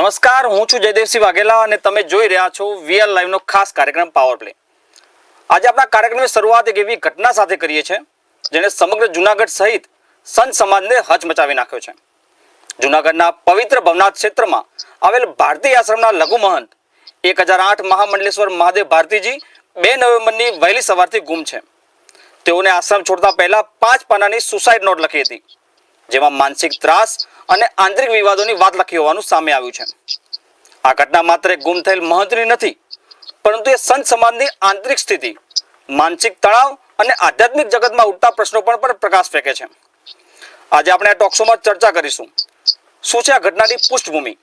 નમસ્કાર, હું છું જયદેવસિંહ વાઘેલા અને તમે જોઈ રહ્યા છો વીએલ લાઈવ નો ખાસ કાર્યક્રમ પાવર પ્લે. આજે આપણા કાર્યક્રમની શરૂઆત એક એવી ઘટના સાથે કરીએ છીએ જેને સમગ્ર જૂનાગઢ સહિત સંત સમાજને હચમચાવી નાખ્યો છે. જૂનાગઢના પવિત્ર ભવનાથ ક્ષેત્રમાં આવેલ ભારતી આશ્રમના લઘુ મહંત 1008 મહામંડલેશ્વર મહાદેવ ભારતીજી 2 નવેમ્બરની વહેલી સવારથી ગુમ છે. તેઓને આશ્રમ છોડતા પહેલા 5 પાનાની સુસાઇડ નોટ લખી હતી, જેમાં માનસિક ત્રાસ અને આંતરિક વિવાદોની વાત લખી હોવાનું સામે આવ્યું છે. આ ઘટના માત્ર એક ગુમ થયેલ મહંતની નથી, પરંતુ એ સંત સમાજની આંતરિક સ્થિતિ, માનસિક તણાવ અને આધ્યાત્મિક જગતમાં ઉઠતા પ્રશ્નો પર પ્રકાશ ફેંકે છે. આજે આપણે આ ટોક શોમાં ચર્ચા કરીશું. શું છે આ ઘટનાની પૃષ્ઠભૂમિ?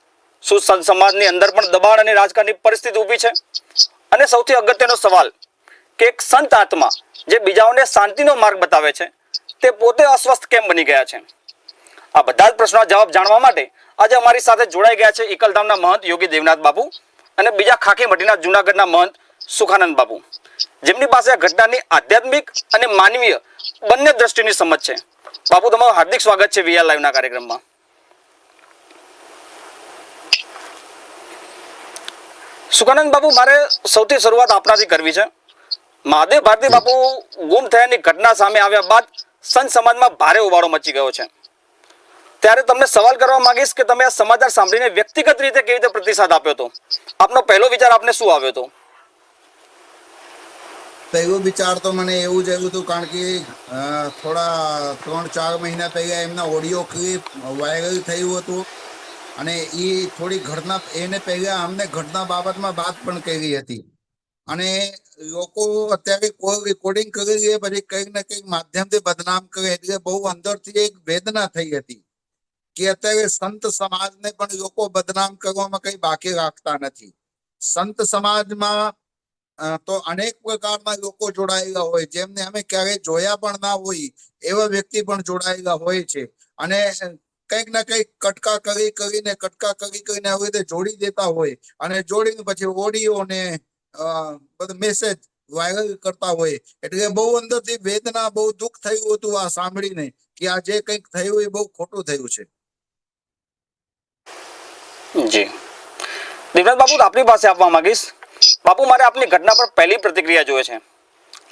શું સંત સમાજની અંદર પણ દબાણ અને રાજકારણની પરિસ્થિતિ ઊભી છે? અને સૌથી અગત્યનો સવાલ કે એક સંત આત્મા જે બીજાઓને શાંતિનો માર્ગ બતાવે છે, તે પોતે અસ્વસ્થ કેમ બની ગયા છે? આ બધા જ પ્રશ્નોના જવાબ જાણવા માટે આજે અમારી સાથે જોડાઈ ગયા છે એકલધામના મહંત યોગી દેવનાથ બાપુ અને બીજા ખાખીમઢીના જૂનાગઢના મહંત સુખાનંદ બાપુ, જેમની પાસે આ ઘટનાની આધ્યાત્મિક અને માનવીય બંને દ્રષ્ટિની સમજ છે. બાપુ, તમારું હાર્દિક સ્વાગત છે વીઆર લાઈવના કાર્યક્રમમાં. સુખાનંદ બાપુ, મારે સૌથી શરૂઆત આપનાથી કરવી છે. મહાદેવ ભારતી બાપુ ગુમ થયાની ઘટના સામે આવ્યા બાદ સંત સમાજમાં ભારે ઉબાળો મચી ગયો છે. ત્યારે તમને સવાલ કરવા માંગીશ કે તમે આ સમાચાર સાંભળીને વ્યક્તિગત રીતે કેવી રીતે પ્રતિસાદ આપ્યો હતો? આપનો પહેલો વિચાર આપને શું આવ્યો હતો? પહેલો વિચાર તો મને એવું જ આવ્યું હતું, કારણ કે થોડા 3-4 મહિના પહેલા એમના ઓડિયો ક્લિપ વાયરલ થયું હતું અને એ થોડી ઘટના એને પહેલા અમને ઘટના બાબતમાં વાત પણ કરી હતી. અને લોકો અત્યારે કોઈ રેકોર્ડિંગ કરી લે પછી કંઈક ને કંઈક માધ્યમથી બદનામ કરે, એટલે બહુ અંદરથી એક વેદના થઈ હતી કે અત્યારે સંત સમાજને પણ લોકો બદનામ કરવામાં કઈ બાકી રાખતા નથી. સંત સમાજમાં તો અનેક પ્રકારના લોકો જોડાયેલા હોય, જેમને અમે ક્યારેય જોયા પણ ના હોય એવા વ્યક્તિ પણ જોડાયેલા હોય છે. અને કંઈક ને કંઈક કટકા કરીને આવી રીતે જોડી દેતા હોય અને જોડીને પછી ઓડિયો ને બધું મેસેજ વાયરલ કરતા હોય. એટલે બહુ અંદરથી વેદના, બહુ દુઃખ થયું હતું આ સાંભળીને કે આ જે કંઈક થયું એ બહુ ખોટું થયું છે. જી દેવનાથ બાપુ, આપની પાસે આપવા માંગીશ. બાપુ, મારે આપની ઘટના પર પહેલી પ્રતિક્રિયા જોઈએ છે.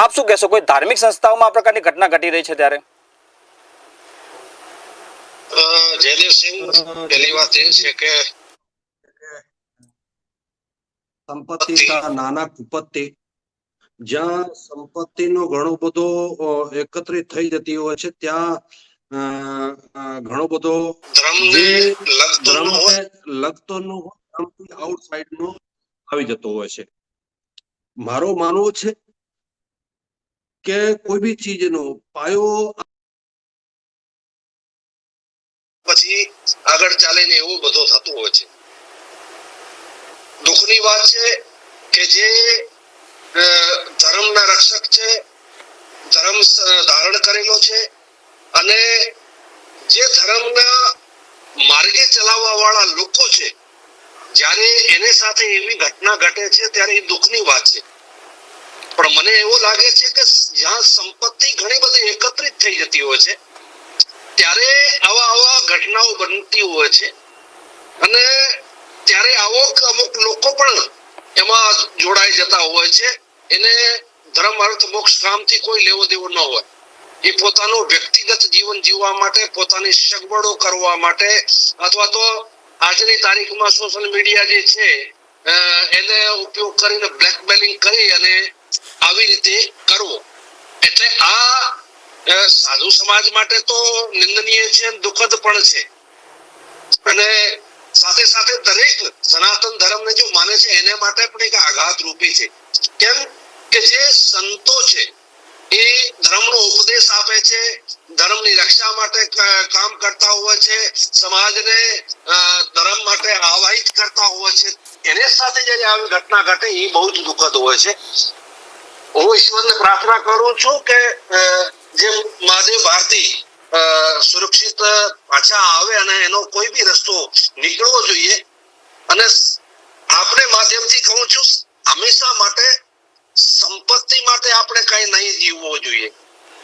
આપ શું કહેશો? કોઈ ધાર્મિક સંસ્થાઓમાં આ પ્રકારની ઘટના ઘટી રહી છે ત્યારે? જયદેવસિંહ, પહેલી વાત એ છે કે સંપત્તિ નાના કુપત્તિ, જ્યાં સંપત્તિનો ઘણો બધો એકત્રિત થઈ જતી હોય છે, ત્યાં ઘણો બધો ધર્મને લગતો નો આઉટસાઇડ નો આવી જતો હોય છે. મારો માનવું છે કે કોઈ બી ચીજનો પાયો પછી આગળ ચાલે ને એવું બધો થતું હોય છે. દુઃખની વાત છે કે જે ધર્મના રક્ષક છે, ધર્મ ધારણ કરેલો છે અને જે ધર્મના માર્ગે ચલાવવા વાળા લોકો છે, જ્યારે એને સાથે એવી ઘટના ઘટે છે ત્યારે એ દુઃખની વાત છે. પણ મને એવું લાગે છે કે જ્યાં સંપત્તિ ઘણી બધી એકત્રિત થઈ જતી હોય છે, ત્યારે આવા ઘટનાઓ બનતી હોય છે અને ત્યારે અમુક લોકો પણ એમાં જોડાઈ જતા હોય છે. એને ધર્મ, અર્થ, મોક્ષ, કામથી કોઈ લેવો દેવો ન હોય. એ પોતાનું વ્યક્તિગત જીવન જીવવા માટે, પોતાની સગવડો કરવા માટે, અથવા તો આજની તારીખમાં સોશિયલ મીડિયા જે છે એને ઉપયોગ કરીને બ્લેકમેલિંગ કરી અને આવી રીતે કરવો. એટલે આ સાધુ સમાજ માટે તો નિંદનીય છે, દુઃખદ પણ છે. અને સાથે સાથે દરેક સનાતન ધર્મને જો માને છે એને માટે પણ એક આઘાત રૂપી છે. કેમ કે જે સંતો છે એ ધર્મનો ઉપદેશ આપે છે, ધર્મની રક્ષા માટે કામ કરતા હોય છે, સમાજને ધર્મ માટે આવાહિત કરતા હોય છે, એને સાથે જયારે આવી ઘટના ઘટે એ બહુ જ દુઃખદ હોય છે. હું ઈશ્વરને પ્રાર્થના કરું છું કે જે મહાદેવ ભારતી સુરક્ષિત પાછા આવે અને એનો કોઈ બી રસ્તો નીકળવો જોઈએ. અને આપણે માધ્યમથી કહું છું, હંમેશા માટે સંપત્તિ માટે આપણે કઈ નહીં જીવવો જોઈએ.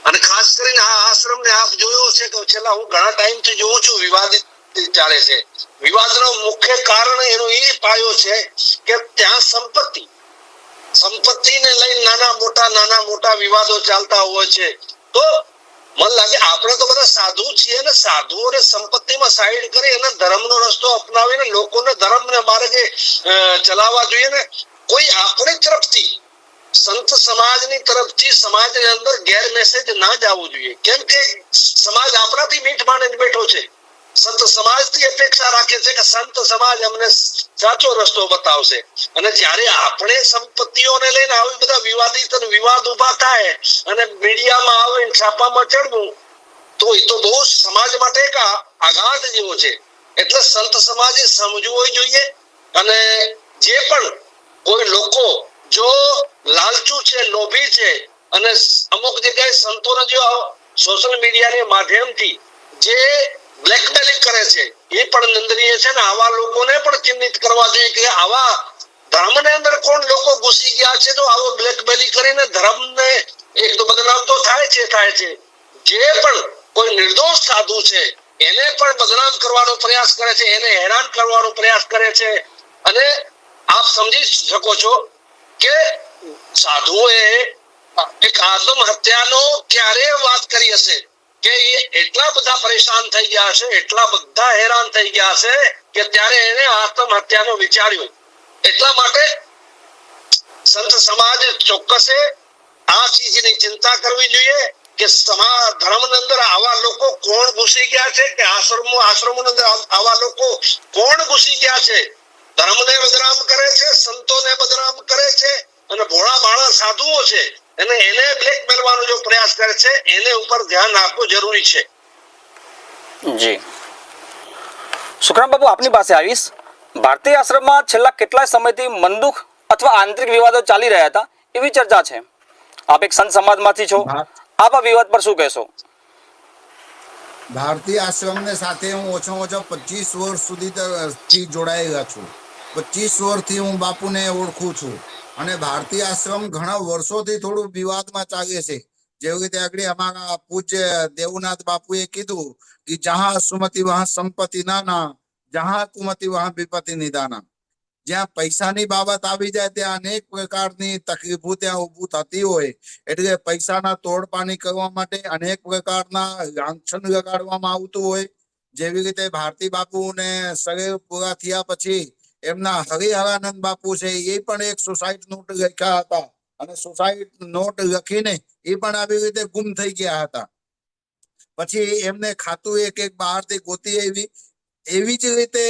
અને ખાસ કરીને આ આશ્રમને આપ જોયો છે કે છેલ્લા હું ઘણા ટાઈમથી જોઉં છું વિવાદિત ચાલે છે. વિવાદનો મુખ્ય કારણ એનો એ પાયો છે કે ત્યાં સંપત્તિને લઈને નાના મોટા વિવાદો ચાલતા હોય છે. તો મને લાગે આપણે તો બધા સાધુ છીએ ને, સાધુઓને સંપત્તિમાં સાઈડ કરી અને ધર્મનો રસ્તો અપનાવીને લોકોને ધર્મને માર્ગે ચલાવવા જોઈએ ને. કોઈ આપણી તરફથી, સંત સમાજની તરફથી સમાજની અંદર ગેર મેસેજ ના જવું જોઈએ. કેમ કે સમાજ આપણાથી મીઠ માણીને બેઠો છે. સંત સમાજથી અપેક્ષા રાખે છે કે સંત સમાજ અમને સાચો રસ્તો બતાવશે. અને જ્યારે આપણે સંપત્તિઓને લઈને આવી બધા વિવાદ ઉભા થાય અને મીડિયામાં આવે, છાપામાં ચડવું, તો એ તો બહુ સમાજ માટે એક આઘાત જેવો છે. એટલે સંત સમાજે સમજવું જોઈએ. અને જે પણ કોઈ લોકો જો લાલચુ છે, લોભી છે, અને અમુક જગ્યાએ સંતોને જો સોશિયલ મીડિયાના માધ્યમથી જે બ્લેકમેલિંગ કરે છે, એ પણ નિંદનીય છે. ને આવા લોકોને પણ ચિહ્નિત કરવા જોઈએ કે આવા ધર્મની અંદર કોણ લોકો ઘૂસી ગયા છે તો આવો બ્લેકમેલિંગ કરીને ધર્મને એક તો બદનામ તો થાય છે. જે પણ કોઈ નિર્દોષ સાધુ છે એને પણ બદનામ કરવાનો પ્રયાસ કરે છે, એને હેરાન કરવાનો પ્રયાસ કરે છે. અને આપ સમજી શકો છો કે સાધુએ એક આત્મહત્યાનો ક્યારે વાત કરી હશે કે એ એટલા બધા પરેશાન થઈ ગયા છે, એટલા બધા હેરાન થઈ ગયા છે કે ત્યારે એને આત્મહત્યાનો વિચાર્યું. એટલા માટે સંત સમાજ ચોક્કસે આ ચીજની ચિંતા કરવી જોઈએ કે ધર્મની અંદર આવા લોકો કોણ ઘૂસી ગયા છે, કે આશ્રમોની અંદર આવા લોકો કોણ ઘૂસી ગયા છે, ધર્મને બદનામ કરે છે, સંતોને બદનામ કરે છે, અને ભોળા ભાળા સાધુઓ છે એને બ્લેકમેલવાનો જો પ્રયાસ કરે છે, એને ઉપર ધ્યાન આપવું જરૂરી છે. જી સુખરામ બાપુ, આપની પાસે આવીશ. ભારતીય આશ્રમમાં છેલ્લા કેટલાય સમયથી મનદુખ અથવા આંતરિક વિવાદો ચાલી રહ્યા હતા એવી ચર્ચા છે. આપ એક સંત સમાજમાંથી છો, આપ આ વિવાદ પર શું કહેશો? ભારતીય આશ્રમને સાથે હું ઓછામાં ઓછા 25 વર્ષ સુધી જોડાયેલા છું. 25 વર્ષથી હું બાપુને ઓળખું છું. અને ભારતીય આશ્રમ ઘણા વર્ષોથી થોડું વિવાદમાં ચાલે છે. જેવી રીતે આગળ અમારા પૂજ્ય દેવનાથ બાપુએ કીધું કે જહાં સુમતિ વહાં સંપત્તિ નાના, જહાં કુમતિ વહાં વિપત્તિ નિદાના. જ્યાં પૈસાની બાબત આવી જાય ત્યાં અનેક પ્રકારની તકલીફો ત્યાં ઊભું થતી હોય. એટલે પૈસાના તોડપાણી કરવા માટે અનેક પ્રકારના લાંછન લગાડવામાં આવતું હોય. જેવી રીતે ભારતી બાપુ ને શરીર પૂરા થયા પછી એમના હરિહરાનંદ બાપુ છે, એ પણ એક સુસાઇડ નોટ લખ્યા હતા. અને સુસાઇડ નોટ લખીને એ પણ આવી રીતે ગુમ થઈ ગયા હતા. પછી એમને ખાતું એક બહારથી ગોતી એવી જ રીતે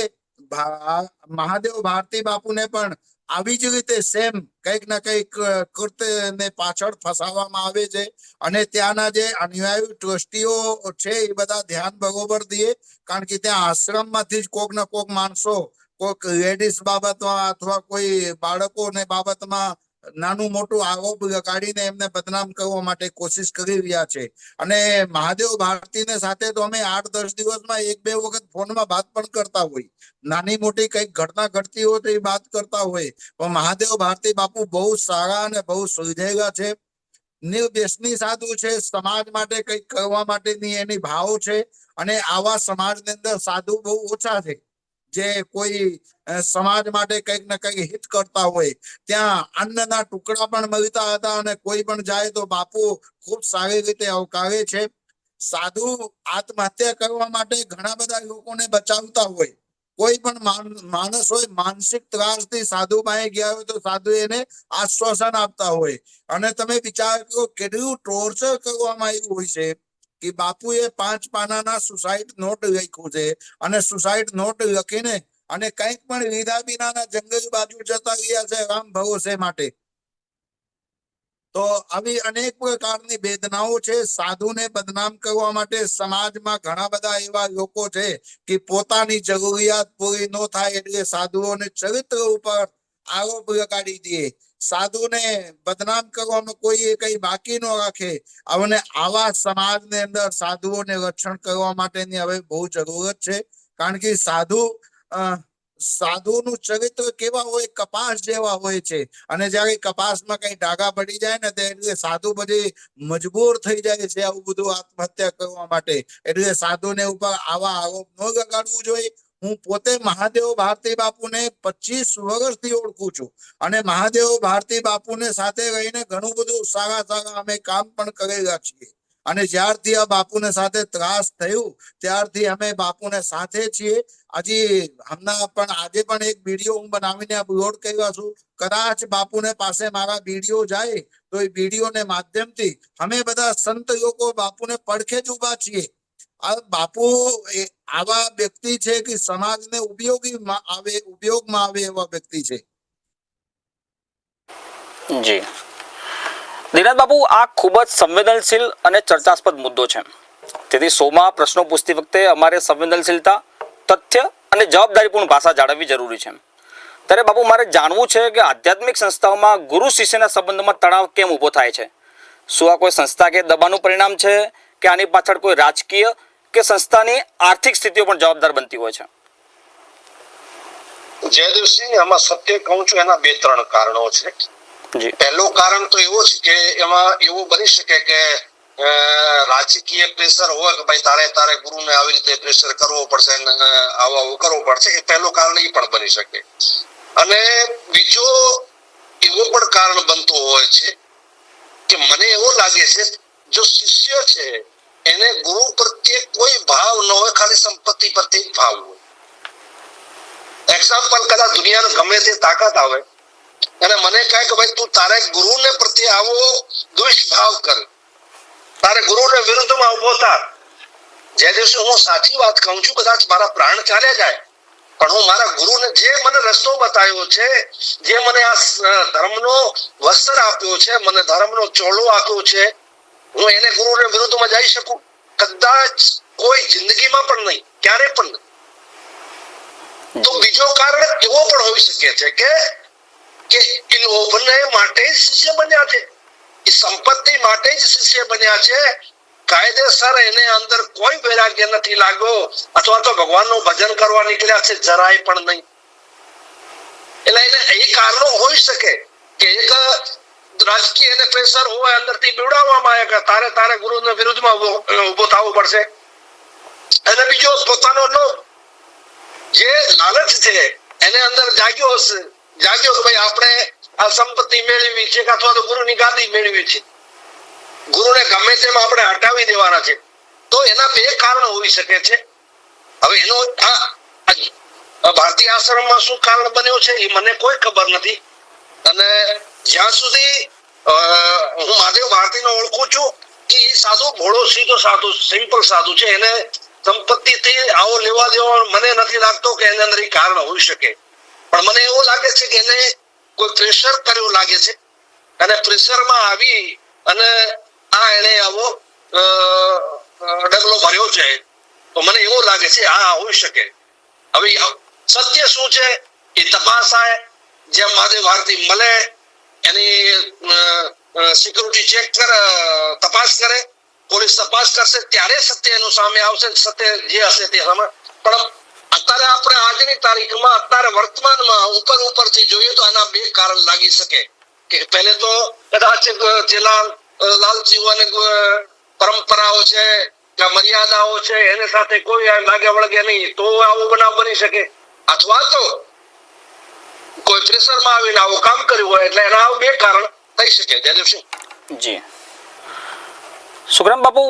મહાદેવ ભારતી બાપુને પણ આવી જ રીતે સેમ કઈક ના કઈક કૃત્યને પાછળ ફસાવવામાં આવે છે. અને ત્યાંના જે અનુયાયી ટ્રસ્ટીઓ છે એ બધા ધ્યાન બરોબર દે, કારણ કે ત્યાં આશ્રમમાંથી જ કોક ના કોક માણસો કોઈક લેડીઝ બાબતમાં અથવા કોઈ બાળકોને બાબતમાં નાનું મોટું આરોપ લગાડીને એમને બદનામ કરવા માટે કોશિશ કરી રહ્યા છે. અને મહાદેવ ભારતીને સાથે તો અમે 8-10 દિવસમાં 1-2 વખત ફોનમાં વાત પણ કરતા હોય. નાની મોટી કઈક ઘટના ઘટતી હોય તો એ વાત કરતા હોય. પણ મહાદેવ ભારતી બાપુ બહુ સારા અને બહુ સુલઝેલા છે, નિર્વ્યસની સાધુ છે, સમાજ માટે કઈક કરવા માટેની એની ભાવ છે. અને આવા સમાજની અંદર સાધુ બહુ ઓછા છે જે કોઈ સમાજ માટે કઈક ને કઈક હિત કરતા હોય. ત્યાં અન્નના ટુકડા પણ મળતા હતા અને કોઈ પણ જાય તો બાપુ ખૂબ સારી રીતે આવકારે છે. સાધુ આત્મહત્યા કરવા માટે ઘણા બધા લોકોને બચાવતા હોય. કોઈ પણ માણસ હોય માનસિક ત્રાસથી સાધુ પાસે ગયા હોય તો સાધુ એને આશ્વાસન આપતા હોય. અને તમે વિચાર કરો કેટલું ટોર્ચર કરવામાં આવ્યું હોય છે કે બાપુએ 5 પાનાના સુસાઇડ નોટ લખ્યું છે. અને સુસાઇડ નોટ લખીને અને કંઈક પણ લીધા વિનાના જંગલ બાજુ જતા રહ્યા છે રામ ભરોસે માટે. તો આવી અનેક પ્રકારની વેદનાઓ છે. સાધુને બદનામ કરવા માટે સમાજમાં ઘણા બધા એવા લોકો છે કે પોતાની જરૂરિયાત પૂરી ન થાય એટલે સાધુઓને ચરિત્ર ઉપર આરોપ લગાડી દે, સાધુને બદનામ કરવામાં કોઈ કઈ બાકી ન રાખે. અને આવા સમાજની અંદર સાધુઓને રક્ષણ કરવા માટેની હવે બહુ જરૂરત છે. કારણ કે સાધુ સાધુનું ચરિત્ર કેવા હોય, કપાસ જેવા હોય છે. અને જયારે કપાસમાં કઈ ડાઘા પડી જાય ને એટલે સાધુ બધી મજબૂર થઈ જાય છે આવું બધું આત્મહત્યા કરવા માટે. એટલે સાધુને ઉપર આવા આરોપ ન લગાડવું જોઈએ. હું પોતે મહાદેવ ભારતી બાપુને 25 વર્ષથી ઓળખું છું અને મહાદેવ ભારતી બાપુને સાથે રહીને ઘણું બધું સારા અમે કામ પણ કરેલા છીએ. અને જ્યારથી આ બાપુને સાથે ત્રાસ થયું ત્યારથી અમે બાપુને સાથે છીએ. હજી હમણાં પણ આજે પણ એક વિડીયો હું બનાવીને અપલોડ કર્યો છું. કદાચ બાપુને પાસે મારા વિડીયો જાય તો એ વિડીયોને માધ્યમથી અમે બધા સંત લોકો બાપુને પડખે જ ઉભા છીએ. આ બાપુ આવા વ્યક્તિ છે કે સમાજને ઉપયોગમાં આવે એવા વ્યક્તિ છે. જી દિનાથ બાપુ, આ ખૂબ જ સંવેદનશીલ અને ચર્ચાસ્પદ મુદ્દો છે. તેથી શોમાં પ્રશ્નો પૂછતી વખતે અમારે સંવેદનશીલતા, તથ્ય અને જવાબદારીપૂર્ણ ભાષા જાળવવી જરૂરી છે. ત્યારે બાપુ, મારે જાણવું છે કે આધ્યાત્મિક સંસ્થાઓમાં ગુરુ શિષ્યના સંબંધમાં તણાવ કેમ ઊભો થાય છે? શું આ કોઈ સંસ્થા કે દબાણનું પરિણામ છે કે આની પાછળ કોઈ રાજકીય કે સંસ્થાની આર્થિક સ્થિતિઓ પણ જવાબદાર બનતી હોય છે? જયદેવસિંહ, આમાં સત્ય કહું છું, એના 2-3 કારણો છે. પહેલું કારણ તો એવું છે કે એમાં એવું બની શકે કે રાજકીય પ્રેશર હોય કે ભાઈ તારે ગુરુને આવી રીતે પ્રેશર કરવો પડશે, આવું કરવું પડશે. એ પહેલું કારણ એ પણ બની શકે. અને બીજો એવું પણ કારણ બનતું હોય છે કે મને એવું લાગે છે જો શિષ્ય છે એને ગુરુ પ્રત્યે કોઈ ભાવ ન હોય, ખાલી સંપત્તિ પ્રત્યે ભાવ હોય. એક્ઝામ્પલ, કદાચ દુનિયાને ગમે તે તાકાત આવે અને મને કહે કે ભાઈ તું તારે ગુરુને પ્રત્યે આવો દ્વેષ ભાવ કર, તારે ગુરુને વિરુદ્ધમાં ઉભો થાર. જે દિવસે હું સાચી વાત કહું છું, કદાચ મારા પ્રાણ ચાલ્યા જાય પણ હું મારા ગુરુને, જે મને રસ્તો બતાવ્યો છે, જે મને આ ધર્મનો વસ્ત્ર આપ્યો છે, મને ધર્મનો ચોળો આપ્યો છે, હું એને ગુરુને વિરુદ્ધમાં જઈ શકું? કદાચ કોઈ જિંદગીમાં પણ નહીં, ક્યારે પણ નહીં. તો બીજો કારણ એવો પણ હોઈ શકે છે કે એ લોભને માટે જ શિષ્ય બન્યા છે, એ સંપત્તિ માટે જ શિષ્ય બન્યા છે. કાયદેસર એને અંદર કોઈ વૈરાગ્ય નથી લાગ્યો, અથવા તો ભગવાનનું ભજન કરવા નીકળ્યા છે જરાય પણ નહીં. એટલે એને એ કારણો હોઈ શકે કે એક રાજકીય એને પ્રેશર હોય, અંદરથી બીવડાવવામાં આવે કે તારે ગુરુના વિરુદ્ધમાં ઉભો થવું પડશે. અને બીજો પોતાનો લોભ, જે લાલચ છે એને અંદર જાગ્યો કે ભાઈ આપણે આ સંપત્તિ મેળવી છે અથવા તો ગુરુની ગાદી મેળવી છે, ગુરુને ગમે તેમ આપણે હટાવી દેવાના છે. તો એના 2 કારણ હોઈ શકે છે. હવે એનો ભારતીય આશ્રમમાં શું કારણ બન્યું છે એ મને કોઈ ખબર નથી. અને જ્યાં સુધી હું મહાદેવ ભારતીને ઓળખું છું કે એ સાધુ ભોળો સીધો સાધુ, સિમ્પલ સાધુ છે, એને સંપત્તિથી આવો લેવા દેવા મને નથી લાગતો કે એના અંદર કારણ હોઈ શકે. પણ મને એવું લાગે છે કે એને કોઈ પ્રેશર કર્યું લાગે છે અને પ્રેશરમાં આવી અને એને આવો ડગલો ભર્યો છે. તો મને એવું લાગે છે આ હોઈ શકે. હવે સત્ય શું છે એ તપાસાય, જેમ મહાદેવ ભારતી મળે એની સિક્યુરિટી ચેક કરે, તપાસ કરે, પોલીસ તપાસ કરશે, ત્યારે સત્ય એનું સામે આવશે. સત્ય જે હશે તે સામે. પણ અત્યારે આપણે આજની તારીખમાં, અત્યારે વર્તમાનમાં ઉપરથી જોઈએ તો આના 2 કારણ લાગી શકે કે પહેલે તો કદાચ જે લાલચીઓ અને પરંપરાઓ છે કે મર્યાદાઓ છે એને સાથે કોઈ લાગે વળગે નહીં, તો આવો બનાવ બની શકે. અથવા તો કોઈ પ્રેશરમાં આવીને આવું કામ કર્યું હોય, એટલે એના 2 કારણ થઈ શકે. જયદેવસિંહ જી. સુખરામ બાપુ,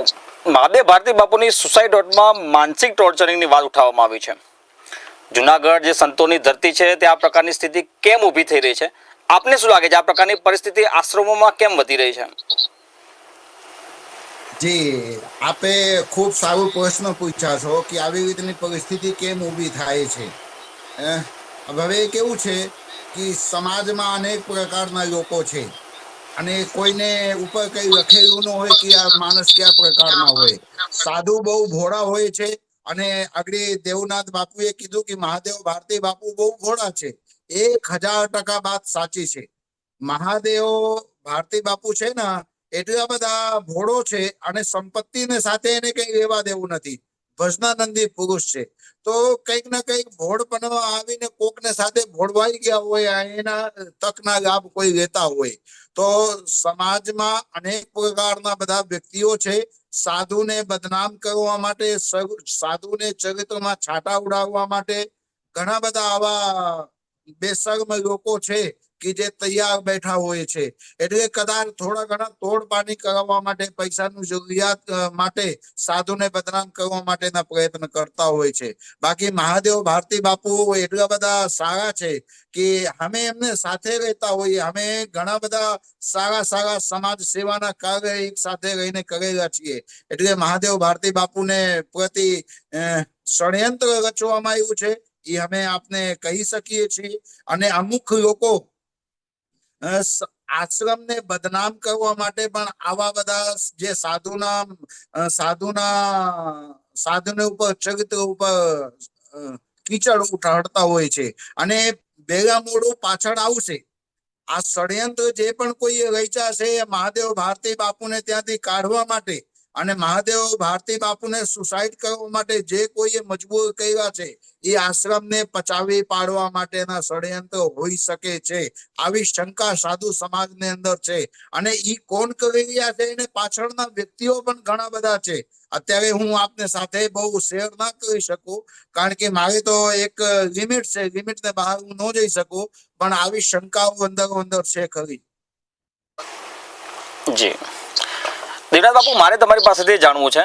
મહાદેવ ભારતી બાપુની સુસાઇડમાં માનસિક ટોર્ચરિંગની વાત ઉઠાવવામાં આવી છે. જુનાગઢ જે સંતોની ધરતી છે તે આ પ્રકારની સ્થિતિ કેમ ઊભી થઈ રહી છે? આપને શું લાગે છે આ પ્રકારની પરિસ્થિતિ આશ્રમોમાં કેમ વધી રહી છે? જી, આપે ખૂબ સારો પ્રશ્ન પૂછ્યા છો કે આવી રીતની પરિસ્થિતિ કેમ ઊભી થાય છે. હવે કેવું છે કે સમાજમાં અનેક પ્રકારના લોકો છે અને કોઈને ઉપર કઈ લખેલું ન હોય કે આ માણસ કયા પ્રકારના હોય. સાધુ બહુ ભોળા હોય છે અને આગળ દેવનાથ બાપુએ કીધું કે મહાદેવ ભારતી બાપુ બહુ ભોળા છે. 1000% વાત સાચી છે. મહાદેવ ભારતી બાપુ છે ને એટલા બધા ભોળો છે અને સંપત્તિને સાથે એને કઈ લેવા દેવું નથી. ભજનાનંદી પુરુષ છે. તો કંઈક ના કંઈક ભોળપણમાં આવીને કોકને સાથે ભોળવાઈ ગયા હોય, એના તકના લાભ કોઈ લેતા હોય. તો સમાજમાં અનેક પ્રકારના બધા વ્યક્તિઓ છે. સાધુને બદનામ કરવા માટે, સાધુને ચરિત્રમાં છાંટા ઉડાવવા માટે ઘણા બધા આવા બેશર્મ લોકો છે કે જે તૈયાર બેઠા હોય છે. એટલે કદાચ થોડા ઘણા તોડ પાણી કરવા માટે, પૈસાનું જરૂરિયાત માટે સાધુને બદનામ કરવા માટેના પ્રયત્ન કરતા હોય છે. બાકી મહાદેવ ભારતી બાપુ એટલા બધા સારા છે કે અમે એમને સાથે રહેતા હોઈએ. અમે ઘણા બધા સારા સારા સમાજ સેવાના કાર્ય એક સાથે રહીને કરેલા છીએ. એટલે મહાદેવ ભારતી બાપુને પ્રતિ ષડયંત્ર રચવામાં આવ્યું છે એ અમે આપને કહી શકીએ છીએ. અને અમુક લોકો આશ્રમને બદનામ કરવા માટે પણ આવા બધા જે સાધુને ઉપર ચરિત્ર ઉપર કીચડ ઉઠાડતા હોય છે. અને ભેગા મોડું પાછળ આવશે. આ ષડયંત્ર જે પણ કોઈ રચ્યા છે એ મહાદેવ ભારતી બાપુને ત્યાંથી કાઢવા માટે અને મહાદેવ ભારતી બાપુને સુસાઇડ કરવા માટે જે કોઈએ મજબૂર કર્યા છે એ આશ્રમને પચાવી પાડવા માટેના ષડયંત્ર હોઈ શકે છે. આવી શંકા સાધુ સમાજની અંદર છે. અને ઈ કોણ કરી રહ્યા છે એને પાછળના વ્યક્તિઓ પણ ઘણા બધા છે. અત્યારે હું આપને સાથે બહુ શેર ના કરી શકું, કારણ કે મારી તો એક લિમિટ છે. લિમિટને બહાર હું ન જઈ શકું, પણ આવી શંકાઓ અંદર છે ખરી. જી દેવનાથ બાપુ, મારે તમારી પાસેથી જાણવું છે,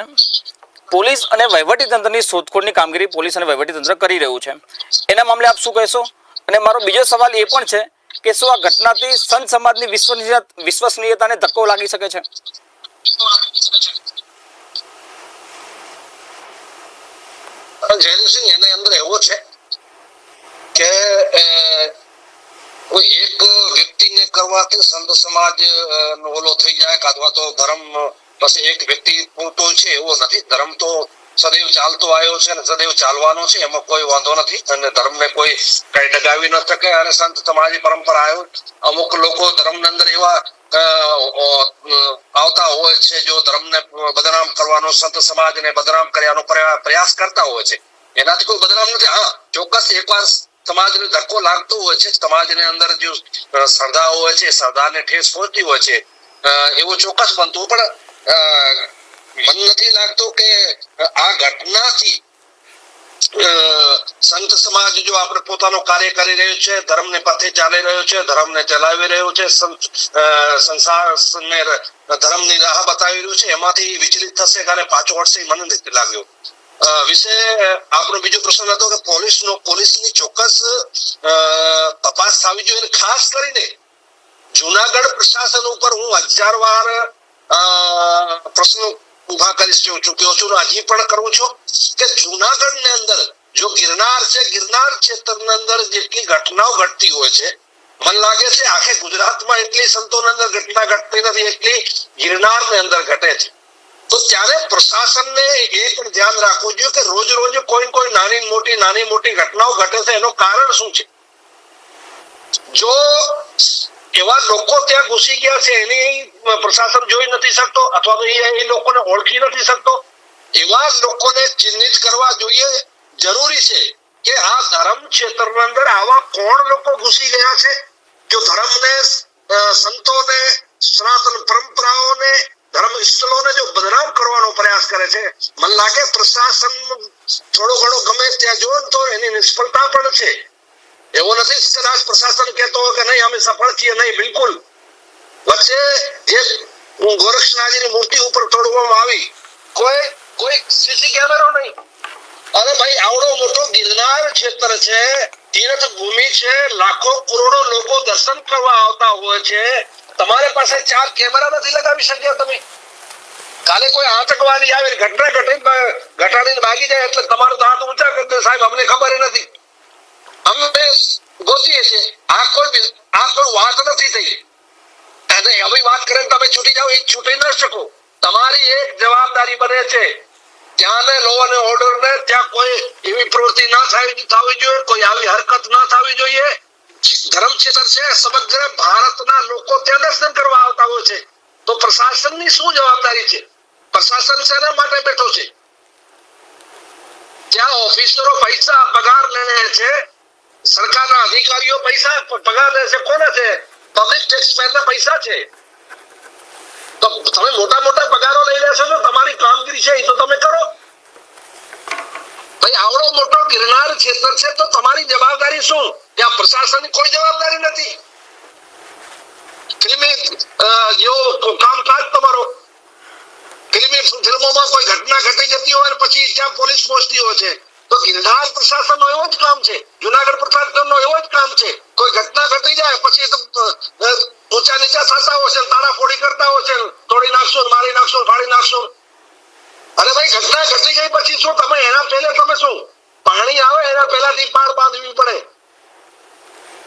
પોલીસ અને વહીવટી તંત્રની શોધખોળની કામગીરી પોલીસ અને વહીવટી તંત્ર કરી રહ્યું છે, એના મામલે આપ શું કહેશો? અને મારો બીજો સવાલ એ પણ છે કે શું આ ઘટનાથી સંત સમાજની વિશ્વસનીયતાને ધક્કો લાગી શકે છે? જયદેવસિંહ, એની અંદર એવો છે કે કોઈ એક વ્યક્તિને કરવાથી સંત સમાજ નો ઓલો થઈ જાય, અથવા તો ધર્મ પછી એક વ્યક્તિ પૂરતો છે એવો નથી. ધર્મ તો સદૈવ ચાલતો આવ્યો છે અને સદૈવ ચાલવાનો છે, એમાં કોઈ વાંધો નથી. અને ધર્મને કોઈ કઈ ડગાવી ન શકે. અને સંત સમાજની પરંપરા આવ્યો, અમુક લોકો ધર્મની અંદર એવા આવતા હોય છે જો ધર્મને બદનામ કરવાનો, સંત સમાજને બદનામ કર્યાનો પ્રયાસ કરતા હોય છે. એનાથી કોઈ બદનામ નથી. હા, ચોક્કસ એકવાર સમાજને ધક્કો લાગતો હોય છે, સમાજની અંદર જો શ્રદ્ધા હોય છે, શ્રદ્ધાને ઠેસ પહોંચતી હોય છે, એવું ચોક્કસ બનતું. પણ મને નથી લાગતો કે આ ઘટનાથી સંત સમાજ જો આપણે પોતાનું કાર્ય કરી રહ્યું છે, ધર્મને પથે ચાલી રહ્યો છે, ધર્મને ચલાવી રહ્યો છે, સંસારને ધર્મની રાહ બતાવી રહ્યું છે, એમાંથી વિચલિત થશે અને પાછો હટશે મને નથી લાગ્યું. વિશે આપણો બીજો પ્રશ્ન હતો કે પોલીસની ચોક્કસ તપાસ થવી જોઈએ. ખાસ કરીને જુનાગઢ પ્રશાસન ઉપર હું 1000 વાર પ્રશ્ન ઉભા કરી ચૂક્યો છું, હજી પણ કરું છું કે જુનાગઢ ની અંદર જો ગિરનાર છે, ગિરનાર ક્ષેત્રની અંદર જેટલી ઘટનાઓ ઘટતી હોય છે, મને લાગે છે આખે ગુજરાતમાં એટલી સંતોની અંદર ઘટના ઘટતી નથી એટલી ગિરનાર ની અંદર ઘટે છે. તો ત્યારે પ્રશાસનને એ પણ ધ્યાન રાખવું જોઈએ કે રોજ રોજ કોઈ નાની મોટી ઘટનાઓ ઘટે છે, એનું કારણ શું છે? જો એવા લોકો ત્યાં ઘૂસી ગયા છે એની પ્રશાસન જોઈ નથી શકતો, અથવા તો એ લોકોને ઓળખી નથી શકતો, એવા લોકોને ચિહ્નિત કરવા જોઈએ. જરૂરી છે કે આ ધર્મ ક્ષેત્રની અંદર આવા કોણ લોકો ઘૂસી ગયા છે જો ધર્મને, સંતોને, સનાતન પરંપરાઓને, ધર્મ સ્થળોને જો બદનામ કરવાનો પ્રયાસ કરે છે. મને લાગે પ્રશાસન થોડો ઘણો ગમે ત્યાં જો તો એની નિષ્ફળતા પણ છે. એવું નથી કદાચ પ્રશાસન કહેતો હોય કે નહીં અમે સફળ છીએ, નહીં, બિલકુલ. વચ્ચે જે ગોરક્ષનાથજીની મૂર્તિ ઉપર તોડવામાં આવી, કોઈ સીસી કેમેરો નહીં. અરે ભાઈ, આવડો મોટો ગિરનાર ક્ષેત્ર છે, તીર્થ ભૂમિ છે, લાખો કરોડો લોકો દર્શન કરવા આવતા હોય છે, તમારી પાસે 4 કેમેરા નથી લગાવી શક્યા તમે? કાલે કોઈ આતંકવાદી આવે, ઘટના ઘટાડીને ભાગી જાય એટલે તમારો તો હાથ ઊંચા કરી દે, સાહેબ અમને ખબર નથી, અમે ગોતીએ છીએ. આ કોઈ વાત નથી થઈ. અને એવી વાત કરે તમે છૂટી જાઓ, એ છૂટી ન શકો. તમારી એક જવાબદારી બને છે ત્યાંને લો અને ઓર્ડર ને ત્યાં કોઈ એવી પ્રવૃત્તિ ના થવી જોઈએ, કોઈ આવી હરકત ના થવી જોઈએ. ધર્મ ક્ષેત્ર છે, સમગ્ર ભારતના લોકો ત્યાં દર્શન કરવા આવતા હોય છે, તો પ્રશાસનની શું જવાબદારી છે? પ્રશાસન શેના માટે બેઠો છે? ત્યાં ઓફિસરો પૈસા પગાર લે છે, સરકારના અધિકારીઓ પૈસા પગાર લે છે, કોના છે? પબ્લિક ટેક્સ પેરના પૈસા છે. તો તમે મોટા મોટા પગારો લઈ લેશો તો તમારી કામગીરી છે એ તો તમે કરો. ભાઈ આવડો મોટો ગિરનાર ક્ષેત્ર છે તો તમારી જવાબદારી શું? ત્યાં પ્રશાસનની કોઈ જવાબદારી નથી. ફિલ્મી જેવો કામકાજ તમારો. ફિલ્મી ફિલ્મોમાં કોઈ ઘટના ઘટી જતી હોય પછી ત્યાં પોલીસ પહોંચતી હોય છે, તો ગિરનાર પ્રશાસનનો એવો જ કામ છે, જુનાગઢ પ્રશાસનનો એવો જ કામ છે. કોઈ ઘટના ઘટી જાય પછી ઊંચા નીચા થતા હોય છે, તાળાફોડી કરતા હોય છે, તોડી નાખશો, મારી નાખશો, ફાડી નાખશો. અરે ભાઈ ઘટના ઘટી ગઈ પછી શું તમે એના પહેલે તમે શું પાણી આવે એના પહેલાથી પાળ બાંધવી પડે.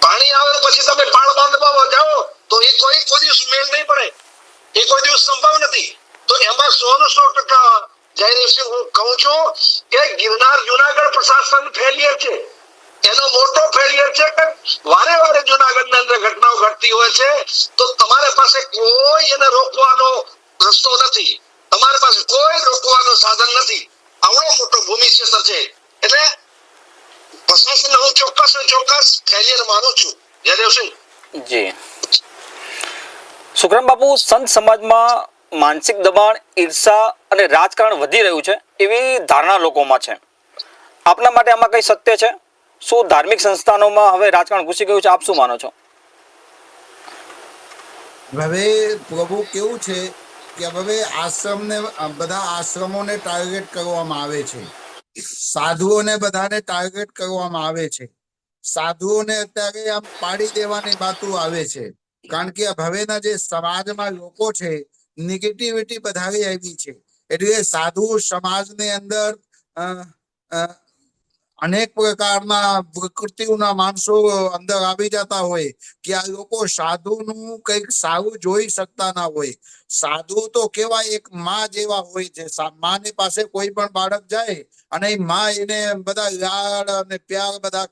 પાણી આવે પછી તમે પાળ બાંધવા જાઓ તો એ કોઈ દિવસ મેલ નહીં પડે, એ કોઈ દિવસ સંભવ નથી. તો એમાં 100% જયદેવસિંહ હું કહું છું કે ગિરનાર જુનાગઢ પ્રશાસન ફેલિયર છે. એનો મોટો ફેલિયર છે કે વારે વારે જુનાગઢની અંદર ઘટનાઓ ઘટતી હોય છે તો તમારી પાસે કોઈ એને રોકવાનો રસ્તો નથી, તમારી પાસે કોઈ રોકવાનું સાધન નથી. આવડો મોટો ભૂમિ ક્ષેત્ર છે એટલે પ્રશાસન હું ચોક્કસ ફેલિયર માનું છું. જયદેવસિંહ જી સુખરામ બાપુ, સંત સમાજમાં માનસિક દબાણ, ઈર્ષા અને રાજકારણ વધી રહ્યું છે એવી ધારણા લોકોમાં છે. આપના માટે આમાં કઈ સત્ય છે? શું ધાર્મિક સંસ્થાનોમાં હવે રાજકારણ ઘૂસી ગયું છે? આપ શું માનો છો? હવે પ્રભુ કેવું છે કે હવે આશ્રમને બધા આશ્રમોને ટાર્ગેટ કરવામાં આવે છે, સાધુઓને બધાને ટાર્ગેટ કરવામાં આવે છે. સાધુઓને અત્યારે આમ પાડી દેવાની વાતો આવે છે, કારણ કે હવેના જે સમાજમાં લોકો છે નેગેટિવિટી વધારે આવી છે. એટલે સાધુ સમાજની અંદર અનેક પ્રકારના વિકૃતિઓના માણસો અંદર આવી જતા હોય કે આ લોકો સાધુનું કંઈક સારું જોઈ શકતા ના હોય. સાધુ તો કેવા એક માં જેવા હોય છે. માની પાસે કોઈ પણ બાળક જાય અને માં એને બધા લાડ અને પ્યાર બધા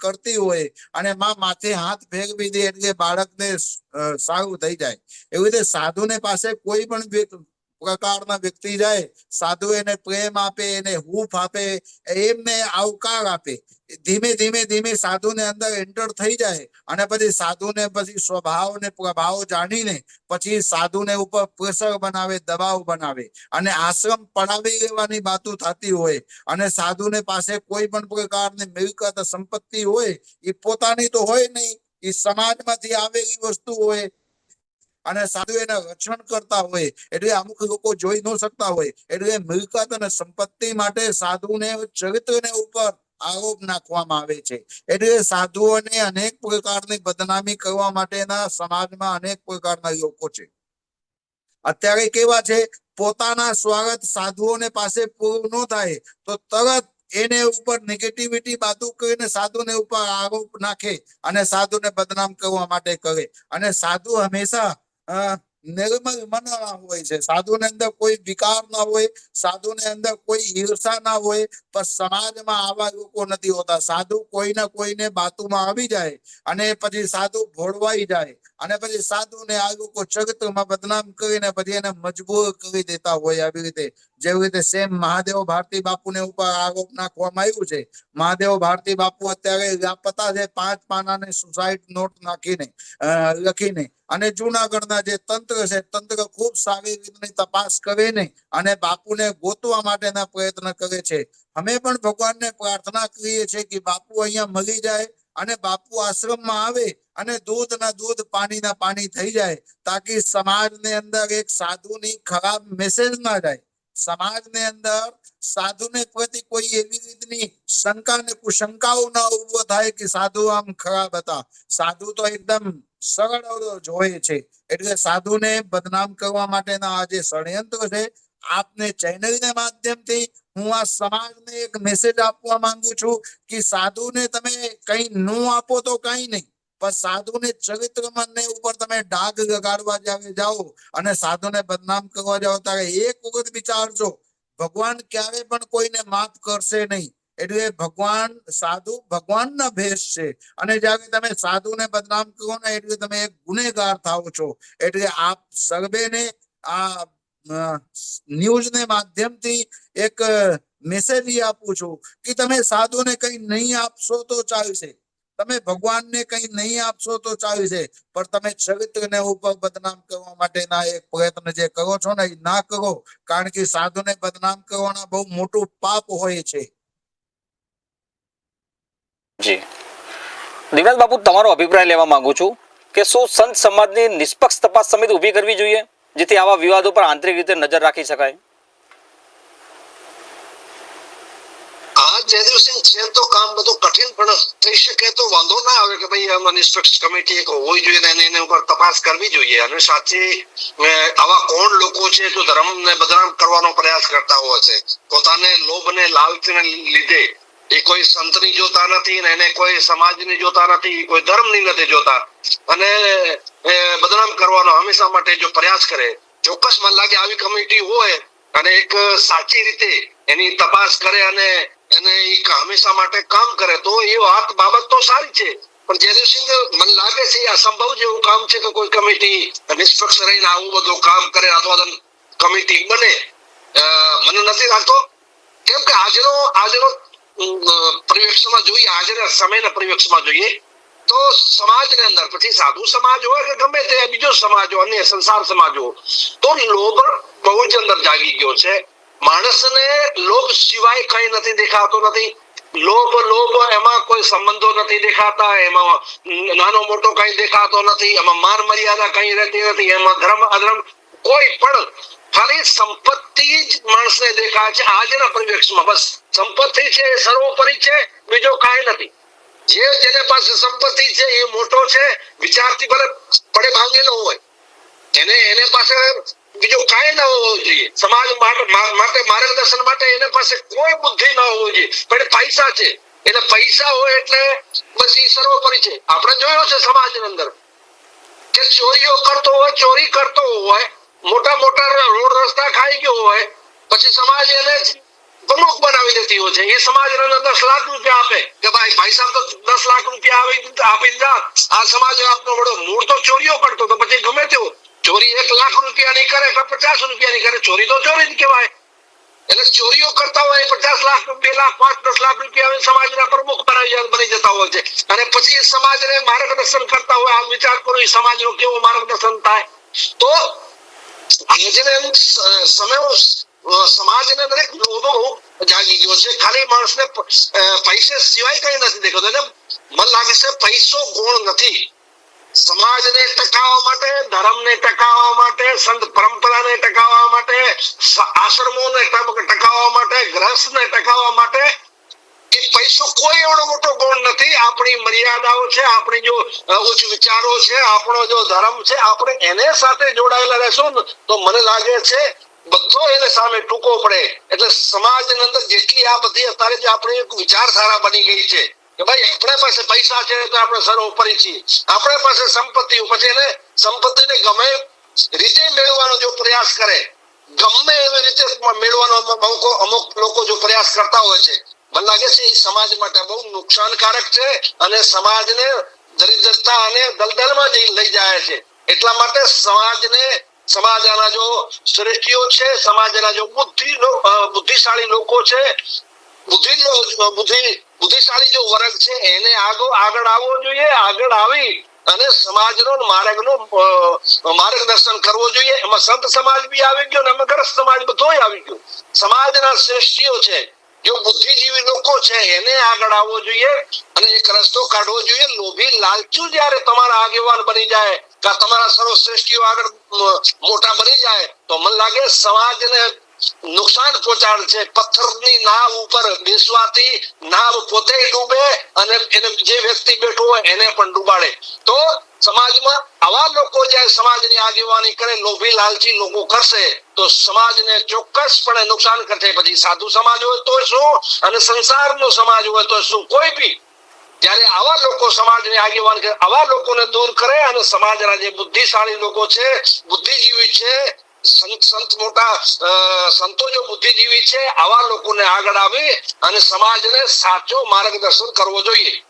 કરતી હોય અને માં માથે હાથ ફેરવી દે એટલે બાળકને સારું થઈ જાય. એવી રીતે સાધુને પાસે કોઈ પણ પ્રકારના વ્યક્તિ જાય, સાધુ એને પ્રેમ આપે, એને હૂફ આપે, એમને આવકાર આપે. ધીમે સાધુને અંદર એન્ટર થઈ જાય અને પછી સાધુને પછી સ્વભાવ ને પ્રભાવ જાણીને પછી સાધુને ઉપર પ્રેશર બનાવે, દબાવ બનાવે અને આશ્રમ પડાવી લેવાની વાતો થતી હોય. અને સાધુને પાસે કોઈ પણ પ્રકારની મિલકત સંપત્તિ હોય એ પોતાની તો હોય નહીં, એ સમાજમાંથી આવેલી વસ્તુ હોય અને સાધુ એના રક્ષણ કરતા હોય. એટલે અમુક લોકો જોઈ ન શકતા હોય એટલે મિલકત અને સંપત્તિ માટે સાધુને ચરિત્રને ઉપર આરોપ નાખવામાં આવે છે. એટલે સાધુઓને અનેક પ્રકારની બદનામી કરવા માટેના સમાજમાં અનેક પ્રકારના લોકો છે. અત્યારે કેવા છે, પોતાના સ્વાગત સાધુઓને પાસે પૂરું ન થાય તો તરત એને ઉપર નેગેટિવિટી વાતો કરીને સાધુને ઉપર આરોપ નાખે અને સાધુને બદનામ કરવા માટે કરે. અને સાધુ હંમેશા નિર્મલ મનના હોય છે. સાધુને અંદર કોઈ વિકાર ના હોય, સાધુને અંદર કોઈ ઈર્ષા ના હોય. પણ સમાજમાં આવા લોકો નથી હોતા. સાધુ કોઈના કોઈને બાતુમાં આવી જાય અને પછી સાધુ ભોળવાઈ જાય અને પછી સાધુને આ લોકો ચરિત્રમાં બદનામ કરીને પછી એને મજબૂર કરી દેતા હોય. આવી રીતે જેવી રીતે સેમ મહાદેવ ભારતી બાપુને ઉપર આરોપ નાખવામાં આવ્યું છે. મહાદેવ ભારતી બાપુ અત્યારે લાપતા છે, 5 પાનાની સુસાઇડ નોટ નાખીને લખીને. અને જુનાગઢના જે તંત્ર છે, તંત્ર ખૂબ સારી રીતની તપાસ કરીને અને બાપુને ગોતવા માટેના પ્રયત્ન કરે છે. અમે પણ ભગવાનને પ્રાર્થના કરીએ છીએ કે બાપુ અહીંયા મળી જાય અને બાપુ આશ્રમમાં આવે અને દૂધના દૂધ પાણીના પાણી થઈ જાય, તાકી સમાજની અંદર એક સાધુની ખરાબ મેસેજ ના જાય. સમાજની અંદર સાધુને પ્રતિ કોઈ એવી રીતની શંકા ને કુશંકાઓ ના ઉભો થાય કે સાધુ આમ ખરાબ હતા. સાધુ તો એકદમ સરળ હોય છે. એટલે સાધુને બદનામ કરવા માટેના આ જે ષડયંત્ર છે, આપને ચેનલના માધ્યમથી હું આ સમાજને એક મેસેજ આપવા માંગુ છું કે સાધુને તમે કઈ ન આપો તો કઈ નહીં, પણ સાધુને ચરિત્રમાં ઉપર તમે ડાઘ લગાડવા જાઓ અને સાધુને બદનામ કરવા જાઓ ત્યારે એક વખત વિચારજો, ભગવાન ક્યારે પણ કોઈને માફ કરશે નહીં. એટલે સાધુ ભગવાનના ભેષ છે અને જ્યારે તમે સાધુને બદનામ કરો ને એટલે તમે એક ગુનેગાર થાવ છો. એટલે આપ સર્વેને આ ન્યૂઝને માધ્યમથી એક મેસેજ આપું છું કે તમે સાધુને કઈ નહીં આપશો તો ચાલશે, તમે ભગવાનને કઈ નહીં આપશો તો ચાલશે, પણ તમે ચરિત્રને ઉપર બદનામ કરવા માટેના એક પ્રયત્ન જે કરો છો ને એ ના કરો, કારણ કે સાધુને બદનામ કરવાના બહુ મોટું પાપ હોય છે. જી દિવ્યાંગ બાપુ, તમારો અભિપ્રાય લેવા માંગુ છું કે શું સંત સમાજની નિષ્પક્ષ તપાસ સમિતિ ઊભી કરવી જોઈએ જેથી આવા વિવાદો પર આંતરિક રીતે નજર રાખી શકાય? આ જયદેવસિંહ છે તો કામ બધું કઠિન પણ થઈ શકે તો વાંધો ના આવે કે ભાઈ આમાં નિષ્પક્ષ કમિટી એક હોવી જોઈએ અને એની ઉપર તપાસ કરવી જોઈએ. અને સાચી આવા કોણ લોકો છે જો ધર્મને બદનામ કરવાનો પ્રયાસ કરતા હોય છે, પોતાને લોભ ને લાલચને લીધે એ કોઈ સંતની જોતા નથી ને એને કોઈ સમાજની જોતા નથી, કોઈ ધર્મની નથી જોતા અને બદનામ કરવાનો હંમેશા માટે જો પ્રયાસ કરે, ચોક્કસ મને લાગે આવી કમિટી હોય અને એક સાચી રીતે એની તપાસ કરે અને એને હંમેશા માટે કામ કરે તો એ વાત બાબત તો સારી છે. પણ જયદેવસિંહ મને લાગે છે અસંભવ જેવું કામ છે કે કોઈ કમિટી નિષ્પક્ષ રહીને આવું બધું કામ કરે અથવા કમિટી બને. મને નથી લાગતો, કેમ કે આજનો પરિવેક્ષમાં જોઈએ, આજના સમયના પરિવેક્ષમાં જોઈએ તો સમાજની અંદર પછી સાધુ સમાજ હોય કે ગમે તે બીજો સમાજ હોય, અન્ય સંસાર સમાજ હોય, તો લોભ બહુ જ અંદર જાગી ગયો છે. માણસને લોભ સિવાય કઈ નથી દેખાતો નથી. લોભ એમાં કોઈ સંબંધો નથી દેખાતા, એમાં નાનો મોટો કઈ દેખાતો નથી, એમાં માન મર્યાદા કઈ રહેતી નથી, એમાં ધર્મ અધર્મ કોઈ પણ, ખાલી સંપત્તિ જ માણસને દેખાય છે આજના પરિવેક્ષમાં. બસ સંપત્તિ છે એ સર્વોપરી છે, બીજો કાંઈ નથી. જેને પાસે સંપત્તિ છે એ મોટો છે, વિચારથી ભલે પડે ભાંગેલો હોય, એને પાસે બીજું કાંઈ ના હોવું જોઈએ. સમાજ માટે માર્ગદર્શન માટે એને પાસે કોઈ બુદ્ધિ ના હોવી જોઈએ, પણ પૈસા છે, એને પૈસા હોય એટલે બસ એ સર્વોપરી છે. આપણે જોયો છે સમાજની અંદર કે ચોરીઓ કરતો હોય, ચોરી કરતો હોય, મોટા મોટા રોડ રસ્તા ખાઈ ગયો હોય, પછી સમાજ એને પ્રમુખ બનાવી દેતી હોય છે. એ સમાજ 10 લાખ રૂપિયા આપે કે ભાઈ સાહેબ તો 10 લાખ રૂપિયા આપી જા, આ સમાજ આપનો વડો. મૂળ તો ચોરીઓ કરતો તો પછી ગમે તેવો ચોરી 1 લાખ રૂપિયાની કરે કે 50 રૂપિયાની કરે, ચોરી તો ચોરી જ કહેવાય. એટલે ચોરીઓ કરતા હોય 50 લાખ, 2 લાખ, 5, 10 લાખ રૂપિયા સમાજના પ્રમુખ બની જતા હોય છે. અને પછી સમાજને માર્ગદર્શન કરતા હોય. આ વિચાર કરો એ સમાજનું કેવું માર્ગદર્શન થાય. તો આજના સમય સમાજને દરેક લોભો જાગી ગયો છે. ખાલી માણસને પૈસે સિવાય કઈ નથી દેખાતો. એટલે મને લાગે છે પૈસો ગુણ નથી. સમાજને ટકાવવા માટે, ધર્મને ટકાવવા માટે, સંત પરંપરાને ટકાવવા માટે, આશ્રમોને ટકાવવા માટે, ગ્રહસ્થને ટકાવવા માટે એ પૈસો કોઈ એવડો મોટો ગુણ નથી. આપણી મર્યાદાઓ છે, આપણી જો ઉચ્ચ વિચારો છે, આપણો જો ધર્મ છે, આપણે એને સાથે જોડાયેલા રહેશું તો મને લાગે છે બધો એને સામે ટૂંકો પડે. એટલે સમાજની અંદર જેટલી આ બધી અત્યારે જે આપણી એક વિચારધારા બની ગઈ છે કે ભાઈ આપણા પાસે પૈસા છે તો આપણે સર્વોપરી છીએ, આપણા પાસે સંપત્તિ, પછી એને સંપત્તિને ગમે રીતે મેળવવાનો જો પ્રયાસ કરે, ગમે એવી રીતે મેળવવાનો અમુક લોકો જો પ્રયાસ કરતા હોય છે, મને લાગે છે એ સમાજ માટે બહુ નુકસાનકારક છે અને સમાજને દરિદ્રતા અને દલદલમાં લઈ જાય છે. એટલા માટે સમાજના જો શ્રેષ્ઠીઓ છે, સમાજના જો બુદ્ધિશાળી લોકો છે, બુદ્ધિશાળી જો વર્ગ છે એને આગળ આવવો જોઈએ. આગળ આવી અને સમાજનો માર્ગદર્શન કરવો જોઈએ. એમાં સંત સમાજ બી આવી ગયો અને ગ્રસ્ત સમાજ બધોય આવી ગયો. સમાજના શ્રેષ્ઠીઓ છે, જો બુદ્ધિજીવી લોકો છે એને આગળ આવવો જોઈએ અને એક રસ્તો કાઢવો જોઈએ. લોભી લાલચુ જયારે તમારા આગેવાન બની જાય કે તમારા સર્વશ્રેષ્ઠીઓ આગળ મોટા બની જાય તો મને લાગે સમાજને નુકસાન પહોંચાડે છે. પથ્થરની નાવ ઉપર બેસવાથી નાવ પોતે ડૂબે અને એને જે વ્યક્તિ બેઠો હોય એને પણ ડૂબાડે. તો સમાજમાં આવા લોકો જ્યારે સમાજની આગેવાની કરે, લોભી લાલચી લોકો કરશે તો સમાજને ચોક્કસપણે નુકસાન કરશે. પછી સાધુ સમાજ હોય તો શું અને સંસારનો સમાજ હોય તો શું, કોઈ બી જ્યારે આવા લોકો સમાજની આગેવાની કરે, આવા લોકોને દૂર કરે અને સમાજના જે બુદ્ધિશાળી લોકો છે, બુદ્ધિજીવી છે, સંત મોટા સંતો જો બુદ્ધિજીવી છે, આવા લોકોને આગળ આવી અને સમાજને સાચો માર્ગદર્શન કરવો જોઈએ.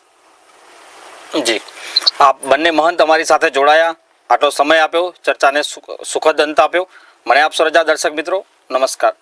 જી, આપ બંને મહંત અમારી સાથે જોડાયા, આટલો સમય આપ્યો, ચર્ચાને સુખદ અંત આપ્યો. મને આપશો રજા દર્શક મિત્રો. નમસ્કાર.